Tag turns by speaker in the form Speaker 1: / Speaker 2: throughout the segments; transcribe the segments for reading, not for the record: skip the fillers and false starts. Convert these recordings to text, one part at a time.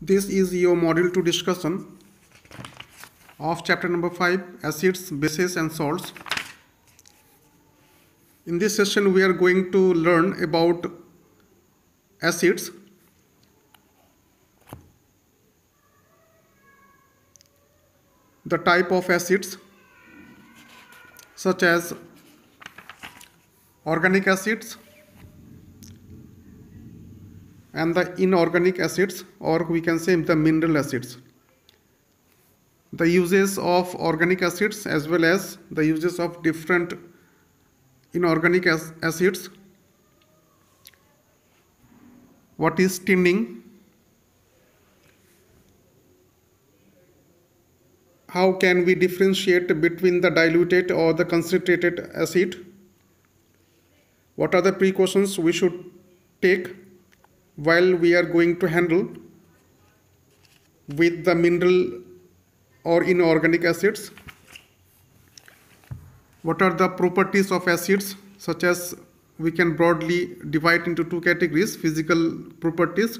Speaker 1: This is your module 2 discussion of chapter number 5, acids, bases and salts. In this session we are going to learn about acids, the type of acids such as organic acids and the inorganic acids, or we can say the mineral acids. The uses of organic acids as well as the uses of different inorganic acids. What is tinning? How can we differentiate between the diluted or the concentrated acid? What are the precautions we should take while we are going to handle with the mineral or inorganic acids? What are the properties of acids, such as we can broadly divide into two categories: physical properties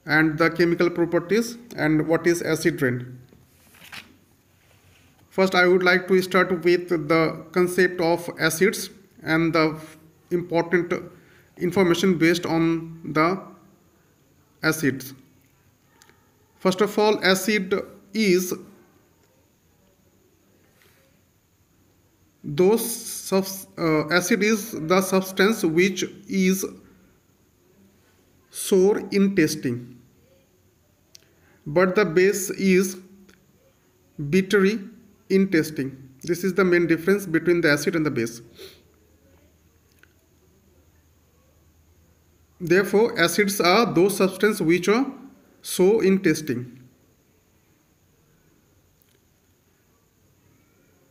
Speaker 1: and the chemical properties, and what is acid rain. First, I would like to start with the concept of acids and the important information based on the acids. First of all, acid is the substance which is sour in tasting, but the base is bittery in tasting. This is the main difference between the acid and the base. Therefore, acids are those substances which are sour in tasting.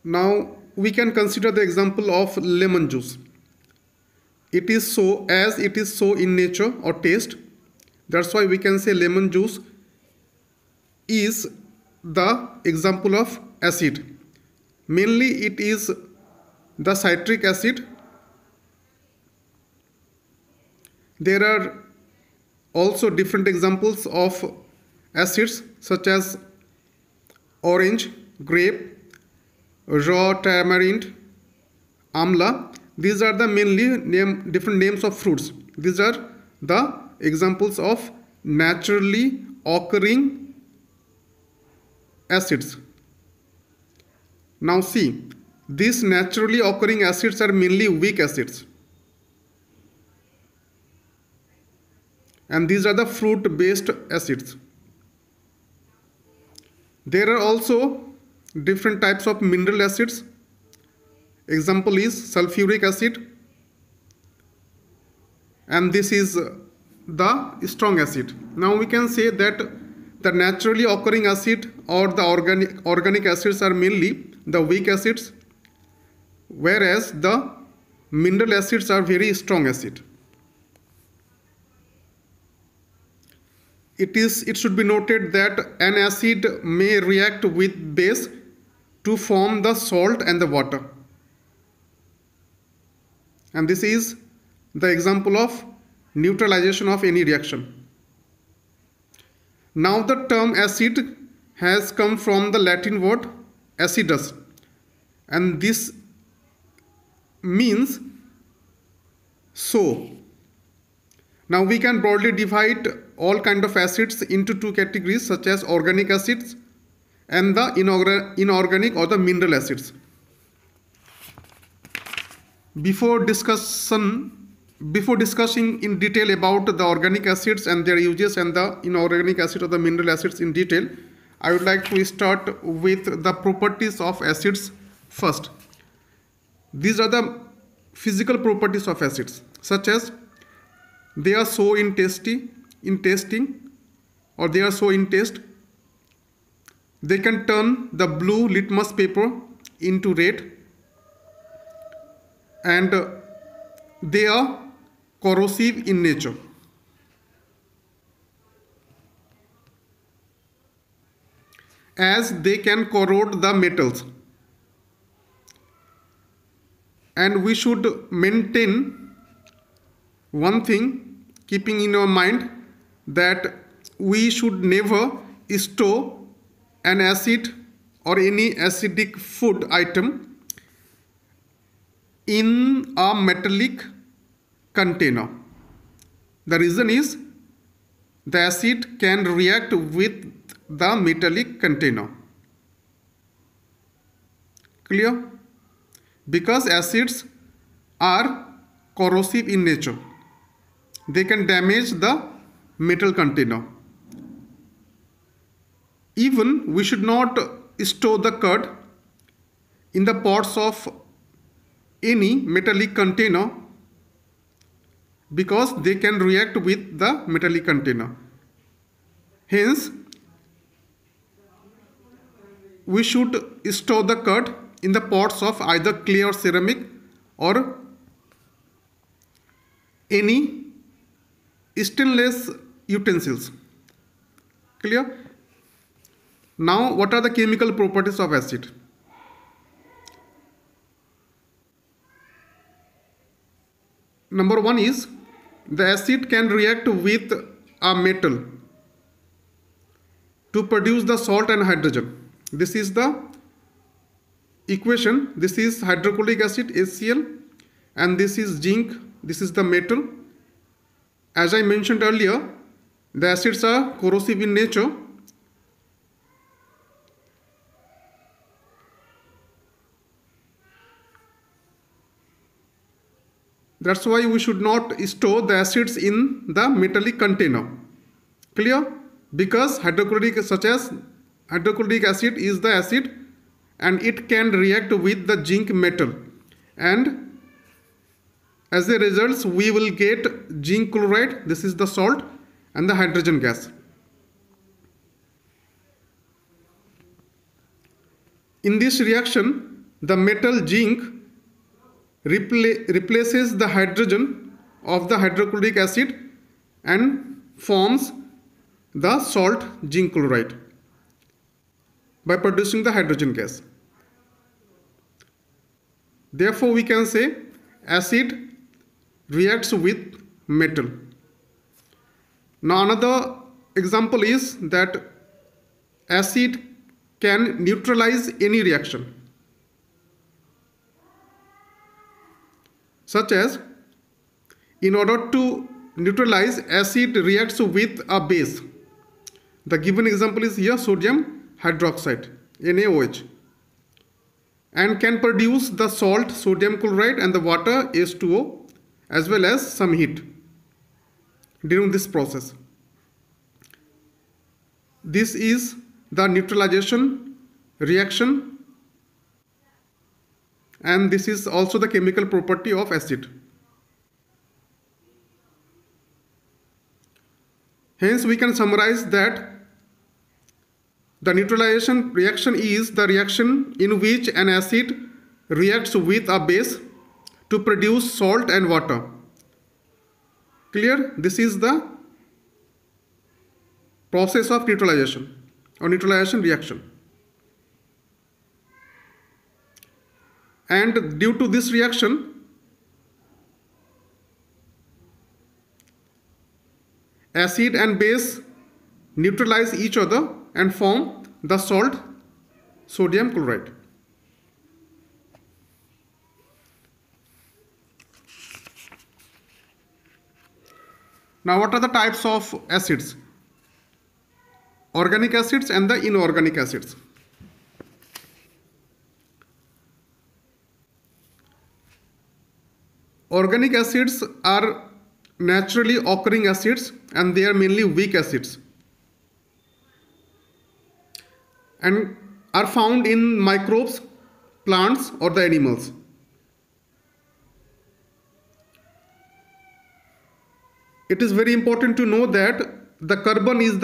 Speaker 1: Now, we can consider the example of lemon juice. It is so as it is so in nature or taste. That's why we can say lemon juice is the example of acid. Mainly it is the citric acid. There are also different examples of acids such as orange, grape, raw tamarind, amla. These are the mainly different names of fruits. These are the examples of naturally occurring acids. Now see, these naturally occurring acids are mainly weak acids. And these are the fruit-based acids. There are also different types of mineral acids. Example is sulfuric acid, and this is the strong acid. Now we can say that the naturally occurring acid or the organic acids are mainly the weak acids, whereas the mineral acids are very strong acid. It should be noted that an acid may react with base to form the salt and the water. And this is the example of neutralization of any reaction. Now the term acid has come from the Latin word acidus, and this means so. Now we can broadly divide all kind of acids into two categories, such as organic acids and the inorganic or the mineral acids. Before discussing in detail about the organic acids and their uses and the inorganic acid or the mineral acids in detail, I would like to start with the properties of acids first. These are the physical properties of acids, such as they are sour in tasting, or they are sour in taste. They can turn the blue litmus paper into red, and they are corrosive in nature. As they can corrode the metals. And we should maintain one thing, keeping in our mind that we should never store an acid or any acidic food item in a metallic container. The reason is the acid can react with the metallic container. Clear? Because acids are corrosive in nature. They can damage the metal container. Even we should not store the curd in the pots of any metallic container because they can react with the metallic container. Hence, we should store the curd in the pots of either clay or ceramic or any stainless utensils. Clear? Now, what are the chemical properties of acid? Number one is the acid can react with a metal to produce the salt and hydrogen. This is the equation. This is hydrochloric acid HCl and this is zinc. This is the metal. As I mentioned earlier, the acids are corrosive in nature. That's why we should not store the acids in the metallic container. Clear? Because hydrochloric acid is the acid and it can react with the zinc metal, and as a result we will get zinc chloride, this is the salt, and the hydrogen gas. In this reaction, the metal zinc replaces the hydrogen of the hydrochloric acid and forms the salt zinc chloride by producing the hydrogen gas. Therefore, we can say acid reacts with metal. Now, another example is that acid can neutralize any reaction, such as in order to neutralize, acid reacts with a base. The given example is here sodium hydroxide, NaOH, and can produce the salt sodium chloride and the water H2O as well as some heat during this process. This is the neutralization reaction, and this is also the chemical property of acid. Hence, we can summarize that the neutralization reaction is the reaction in which an acid reacts with a base to produce salt and water. Clear? This is the process of neutralization or neutralization reaction. And due to this reaction, acid and base neutralize each other and form the salt sodium chloride. Now, what are the types of acids? Organic acids and the inorganic acids. Organic acids are naturally occurring acids and they are mainly weak acids and are found in microbes, plants, or the animals. It is very important to know that the carbon is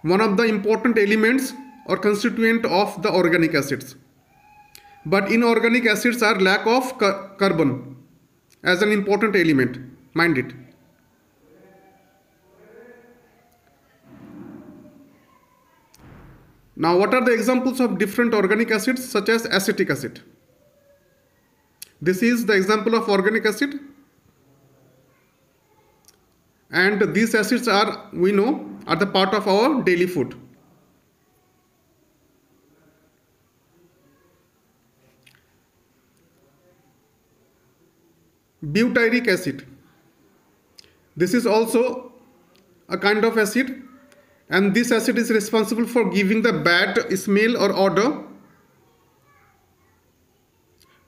Speaker 1: one of the important elements or constituent of the organic acids. But inorganic acids are lack of carbon as an important element. Mind it. Now, what are the examples of different organic acids such as acetic acid? This is the example of organic acid. and these acids are, we know, are the part of our daily food. Butyric acid. This is also a kind of acid, and this acid is responsible for giving the bad smell or odor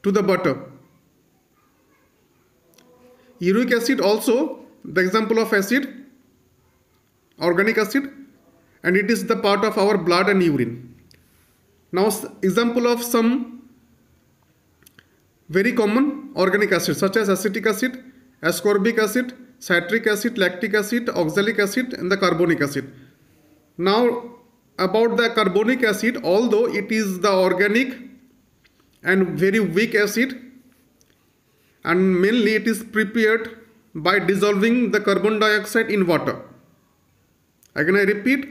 Speaker 1: to the butter. Uric acid also the example of acid, organic acid, and it is the part of our blood and urine. Now example of some very common organic acids such as acetic acid, ascorbic acid, citric acid, lactic acid, oxalic acid, and the carbonic acid. Now about the carbonic acid, although it is the organic and very weak acid, and mainly it is prepared by dissolving the carbon dioxide in water. Again I repeat,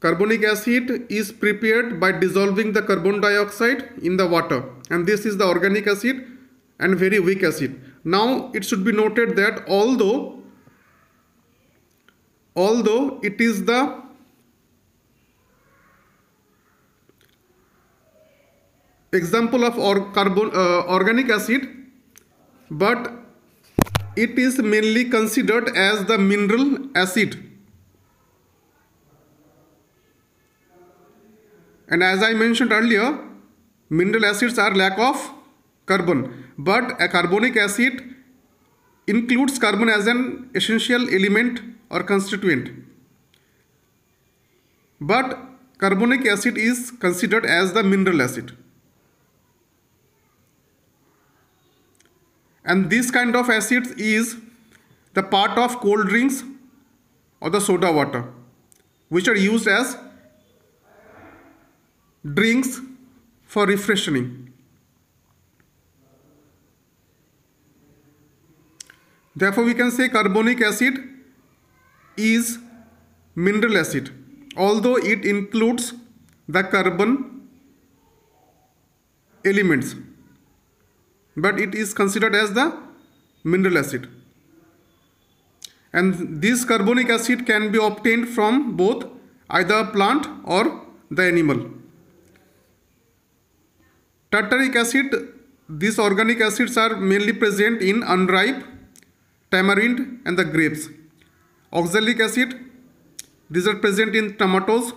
Speaker 1: carbonic acid is prepared by dissolving the carbon dioxide in the water, and this is the organic acid and very weak acid. Now it should be noted that although it is the example of organic acid, but it is mainly considered as the mineral acid. And as I mentioned earlier, mineral acids are lack of carbon, but a carbonic acid includes carbon as an essential element or constituent. But carbonic acid is considered as the mineral acid. And this kind of acids is the part of cold drinks or the soda water, which are used as drinks for refreshing. Therefore, we can say carbonic acid is mineral acid, although it includes the carbon elements, but it is considered as the mineral acid. And this carbonic acid can be obtained from both either a plant or the animal. Tartaric acid, these organic acids are mainly present in unripe tamarind and the grapes. Oxalic acid, these are present in tomatoes,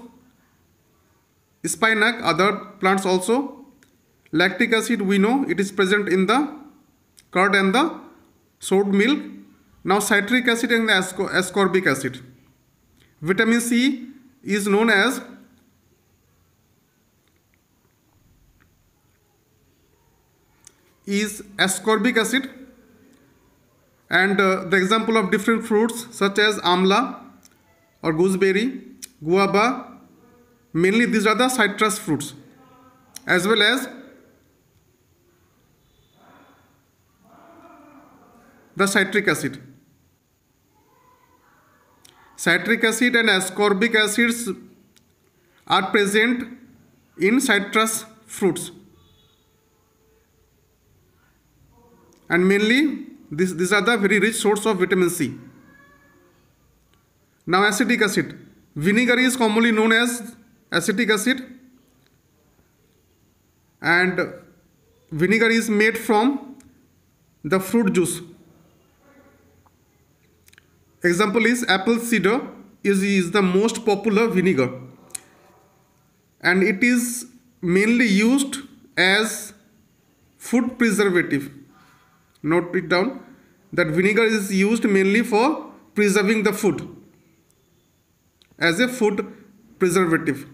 Speaker 1: spinach, other plants also. Lactic acid, we know it is present in the curd and the soured milk. Now citric acid and the ascorbic acid. Vitamin C is known as ascorbic acid, and the example of different fruits such as amla or gooseberry, guava, mainly these are the citrus fruits, as well as the citric acid. Citric acid and ascorbic acids are present in citrus fruits, and mainly these are the very rich source of vitamin C. Now acetic acid. Vinegar is commonly known as acetic acid, and vinegar is made from the fruit juice. Example is apple cider is the most popular vinegar, and it is mainly used as food preservative. Note it down that vinegar is used mainly for preserving the food as a food preservative.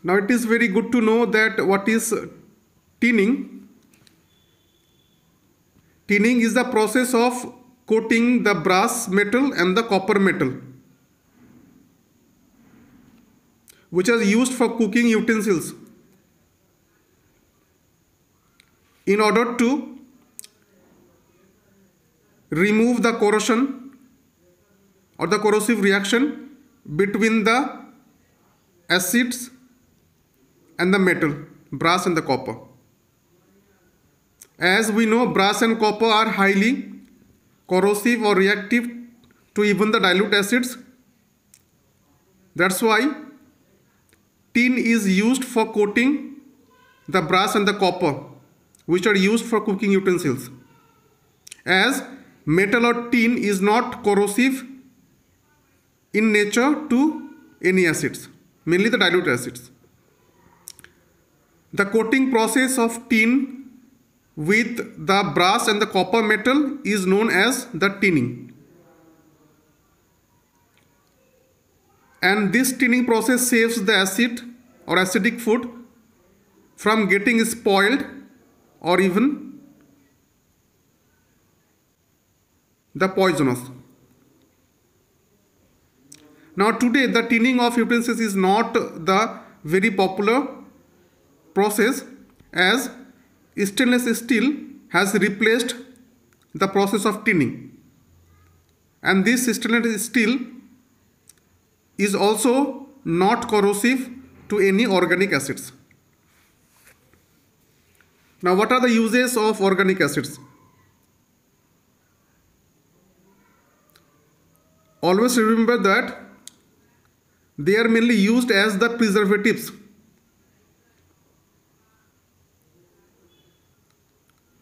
Speaker 1: Now it is very good to know that what is tinning. Tinning is the process of coating the brass metal and the copper metal, which are used for cooking utensils, in order to remove the corrosion or the corrosive reaction between the acids and the metal, brass and the copper. As we know, brass and copper are highly corrosive or reactive to even the dilute acids. That's why tin is used for coating the brass and the copper, which are used for cooking utensils. As metal or tin is not corrosive in nature to any acids, mainly the dilute acids. The coating process of tin with the brass and the copper metal is known as the tinning. And this tinning process saves the acid or acidic food from getting spoiled or even the poisonous. Now today the tinning of utensils is not the very popular process, as stainless steel has replaced the process of tinning, and this stainless steel is also not corrosive to any organic acids. Now what are the uses of organic acids? Always remember that they are mainly used as the preservatives.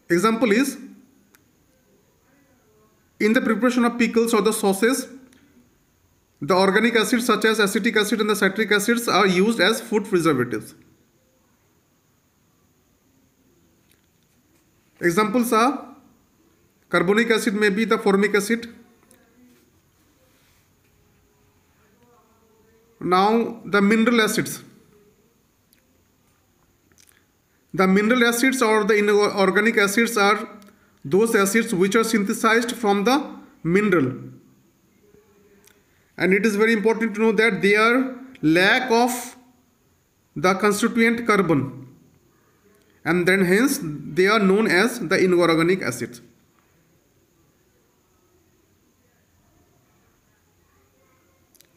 Speaker 1: Example is, in the preparation of pickles or the sauces, the organic acids such as acetic acid and the citric acids are used as food preservatives. Examples are, carbonic acid may be the formic acid. Now the mineral acids. The mineral acids or the inorganic acids are those acids which are synthesized from the mineral. And it is very important to know that they are lack of the constituent carbon, and then hence they are known as the inorganic acids.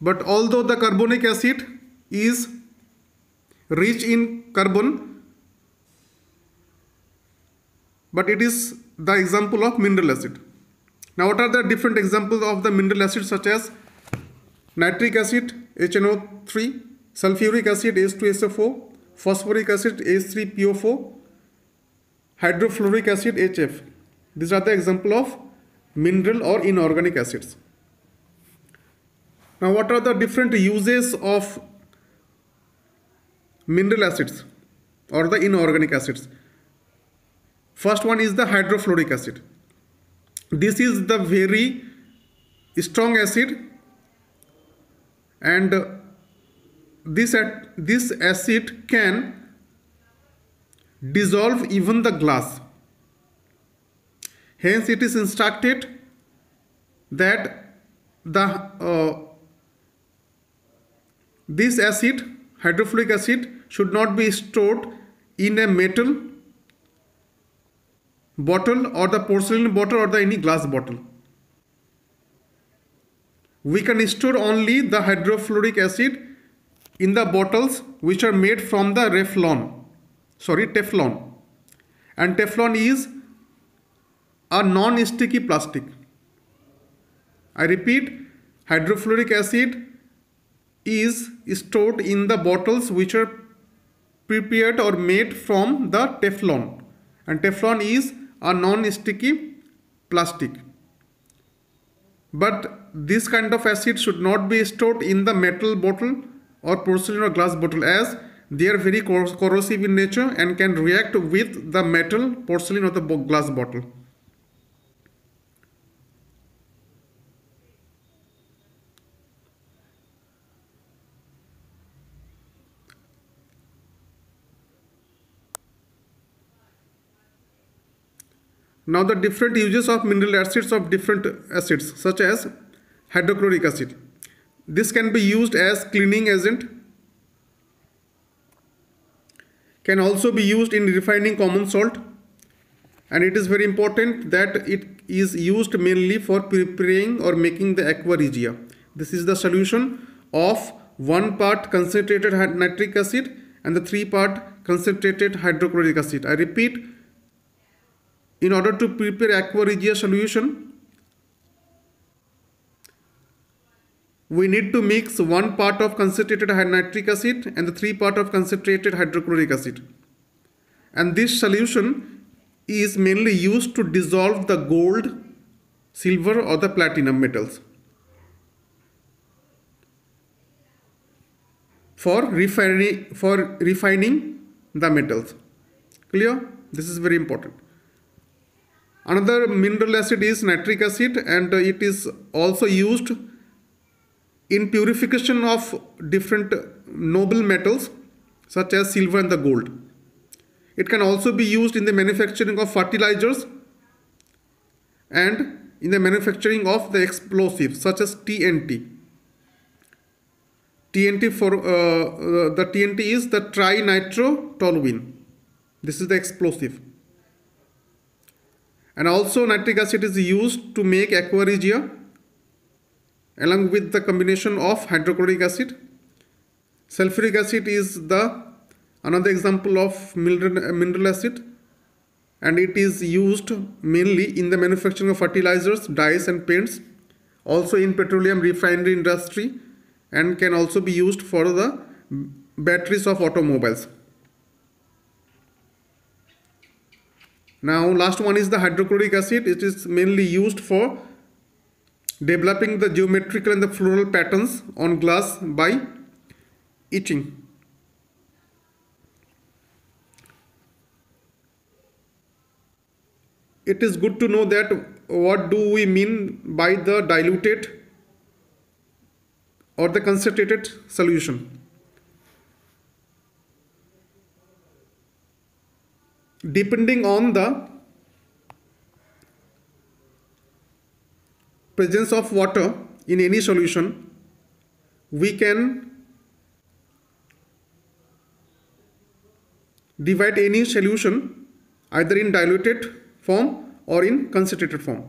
Speaker 1: But although the carbonic acid is rich in carbon, but it is the example of mineral acid. Now what are the different examples of the mineral acids, such as nitric acid HNO3, sulfuric acid H2SO4, phosphoric acid H3PO4, hydrofluoric acid HF. These are the example of mineral or inorganic acids. Now what are the different uses of mineral acids or the inorganic acids? First one is the hydrofluoric acid. This is the very strong acid, and this acid can dissolve even the glass. Hence it is instructed that this acid, hydrofluoric acid, should not be stored in a metal bottle or the porcelain bottle or the any glass bottle. We can store only the hydrofluoric acid in the bottles which are made from the Teflon. And Teflon is a non-sticky plastic. I repeat, hydrofluoric acid is stored in the bottles which are prepared or made from the Teflon, and Teflon is a non-sticky plastic. But this kind of acid should not be stored in the metal bottle or porcelain or glass bottle, as they are very corrosive in nature and can react with the metal, porcelain or the glass bottle. Now the different uses of mineral acids of different acids, such as hydrochloric acid. This can be used as cleaning agent, can also be used in refining common salt, and it is very important that it is used mainly for preparing or making the aqua regia. This is the solution of 1 part concentrated nitric acid and the 3 part concentrated hydrochloric acid. I repeat, in order to prepare aqua regia solution, we need to mix 1 part of concentrated nitric acid and the 3 part of concentrated hydrochloric acid. And this solution is mainly used to dissolve the gold, silver or the platinum metals for refining the metals. Clear? This is very important. Another mineral acid is nitric acid, and it is also used in purification of different noble metals such as silver and the gold. It can also be used in the manufacturing of fertilizers and in the manufacturing of the explosives such as TNT. TNT the TNT is the trinitrotoluene. This is the explosive. And also nitric acid is used to make aqua regia along with the combination of hydrochloric acid. Sulfuric acid is another example of mineral acid, and it is used mainly in the manufacturing of fertilizers, dyes and paints, also in petroleum refinery industry, and can also be used for the batteries of automobiles. Now last one is the hydrochloric acid. It is mainly used for developing the geometrical and the floral patterns on glass by etching. It is good to know that what do we mean by the diluted or the concentrated solution. Depending on the presence of water in any solution, we can divide any solution either in diluted form or in concentrated form.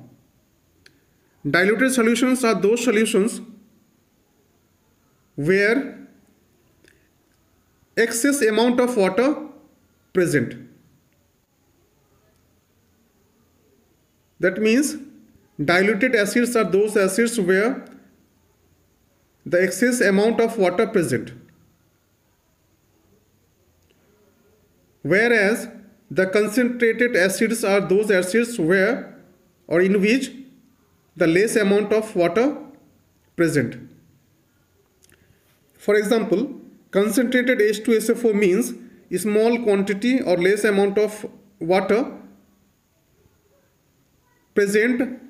Speaker 1: Diluted solutions are those solutions where excess amount of water present. That means diluted acids are those acids where the excess amount of water present, whereas the concentrated acids are those acids where or in which the less amount of water present. For example, concentrated H2SO4 means a small quantity or less amount of water present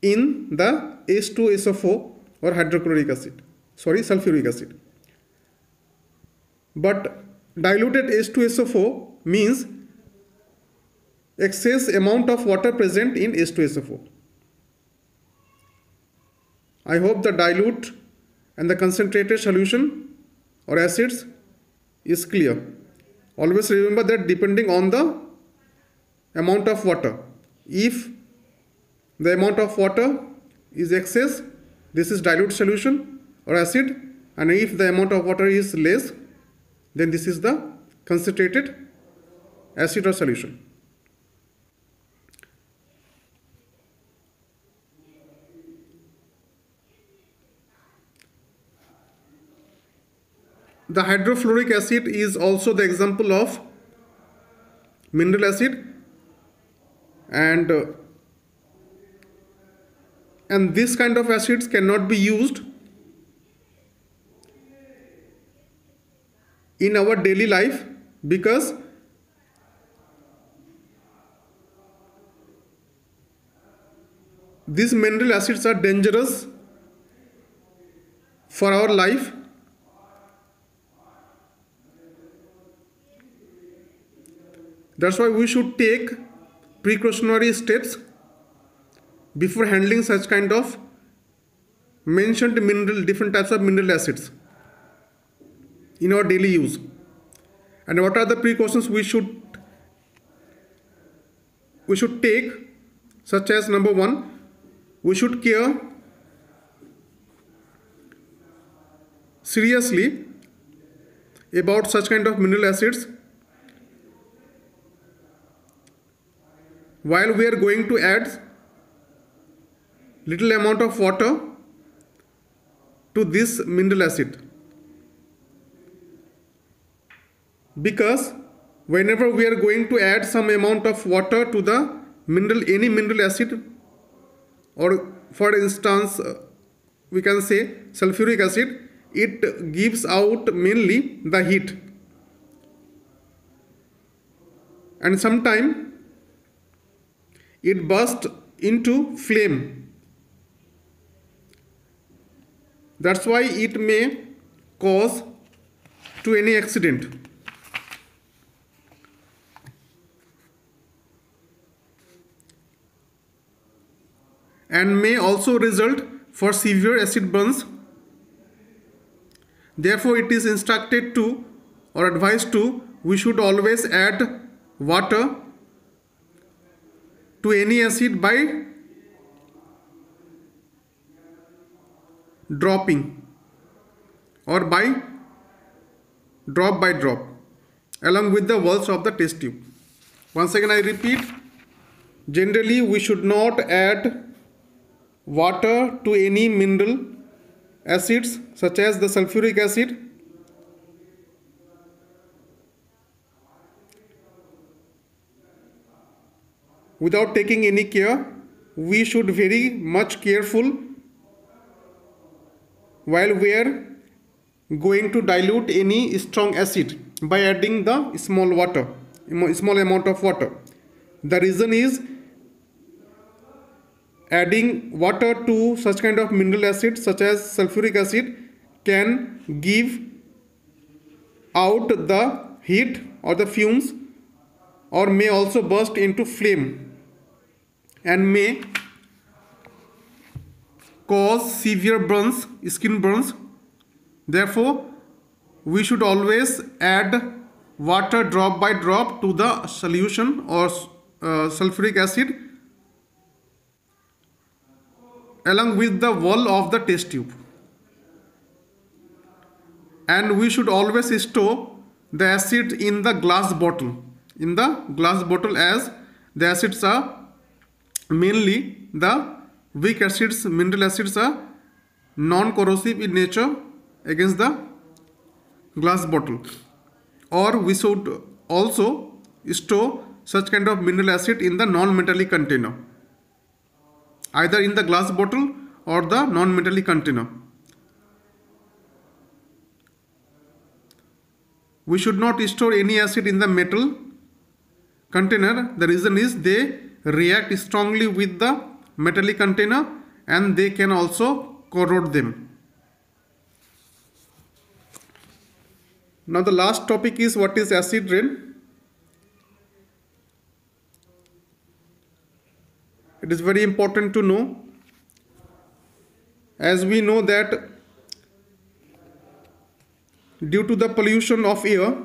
Speaker 1: in the H2SO4 or sulfuric acid. But diluted H2SO4 means excess amount of water present in H2SO4. I hope the dilute and the concentrated solution or acids is clear. Always remember that depending on the amount of water, if the amount of water is excess, this is dilute solution or acid, and if the amount of water is less, then this is the concentrated acid or solution. The hydrofluoric acid is also the example of mineral acid, and this kind of acids cannot be used in our daily life because these mineral acids are dangerous for our life. That's why we should take precautionary steps before handling such kind of mentioned different types of mineral acids in our daily use. And what are the precautions we should take? Such as, number one, we should care seriously about such kind of mineral acids, while we are going to add little amount of water to this mineral acid, because whenever we are going to add some amount of water to the any mineral acid, or for instance we can say sulfuric acid, it gives out mainly the heat, and sometime it bursts into flame. That's why it may cause to any accident. And may also result for severe acid burns. Therefore, it is instructed to or advised to, we should always add water to any acid by dropping or by drop along with the walls of the test tube. Once again I repeat, generally we should not add water to any mineral acids such as the sulfuric acid without taking any care. We should very much careful while we are going to dilute any strong acid by adding the small amount of water. The reason is, adding water to such kind of mineral acid such as sulfuric acid can give out the heat or the fumes, or may also burst into flame and may cause severe burns, skin burns. Therefore, we should always add water drop by drop to the solution or sulfuric acid along with the wall of the test tube. And we should always store the acid in the glass bottle. As the acids are mainly the weak acids, mineral acids are non-corrosive in nature against the glass bottle. Or we should also store such kind of mineral acid in the non-metallic container, either in the glass bottle or the non-metallic container. We should not store any acid in the metal container. The reason is they react strongly with the metallic container and they can also corrode them. Now the last topic is, what is acid rain? It is very important to know, as we know that due to the pollution of air,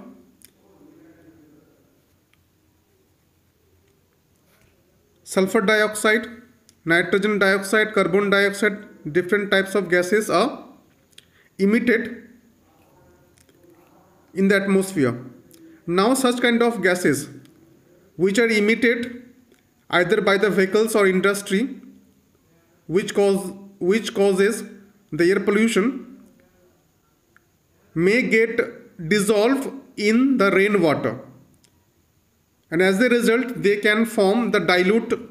Speaker 1: sulfur dioxide, nitrogen dioxide, carbon dioxide, different types of gases are emitted in the atmosphere. Now such kind of gases which are emitted either by the vehicles or industry, which causes the air pollution, may get dissolved in the rainwater, and as a result they can form the dilute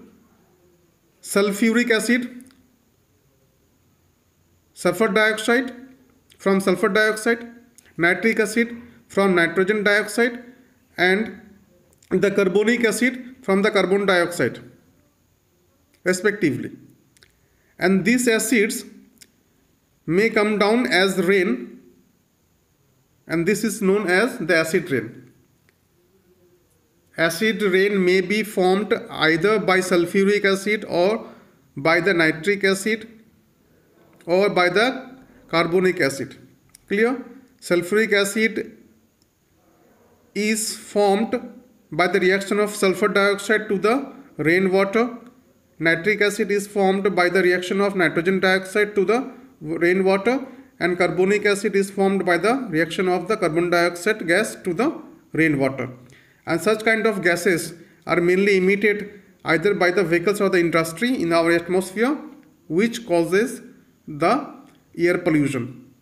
Speaker 1: sulfuric acid, sulfur dioxide from sulfur dioxide, nitric acid from nitrogen dioxide, and the carbonic acid from the carbon dioxide respectively. And these acids may come down as rain, and this is known as the acid rain. Acid rain may be formed either by sulfuric acid or by the nitric acid or by the carbonic acid. Clear? Sulfuric acid is formed by the reaction of sulfur dioxide to the rainwater. Nitric acid is formed by the reaction of nitrogen dioxide to the rainwater, and carbonic acid is formed by the reaction of the carbon dioxide gas to the rainwater. And such kind of gases are mainly emitted either by the vehicles or the industry in our atmosphere, which causes the air pollution.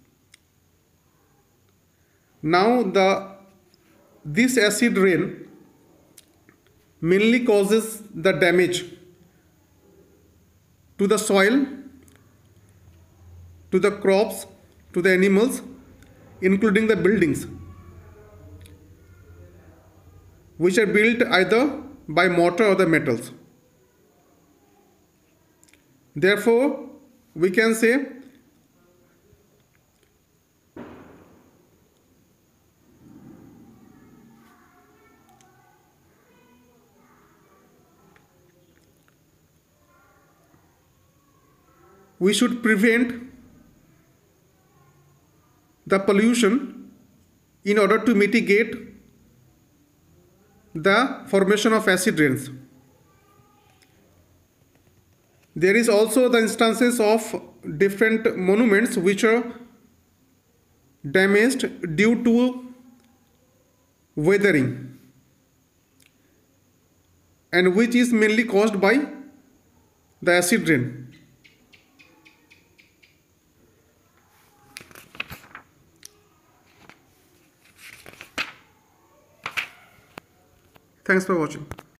Speaker 1: Now this acid rain mainly causes the damage to the soil, to the crops, to the animals, including the buildings, which are built either by mortar or the metals. Therefore, we can say we should prevent the pollution in order to mitigate the formation of acid rains. There is also the instances of different monuments which are damaged due to weathering, and which is mainly caused by the acid rain. Thanks for watching.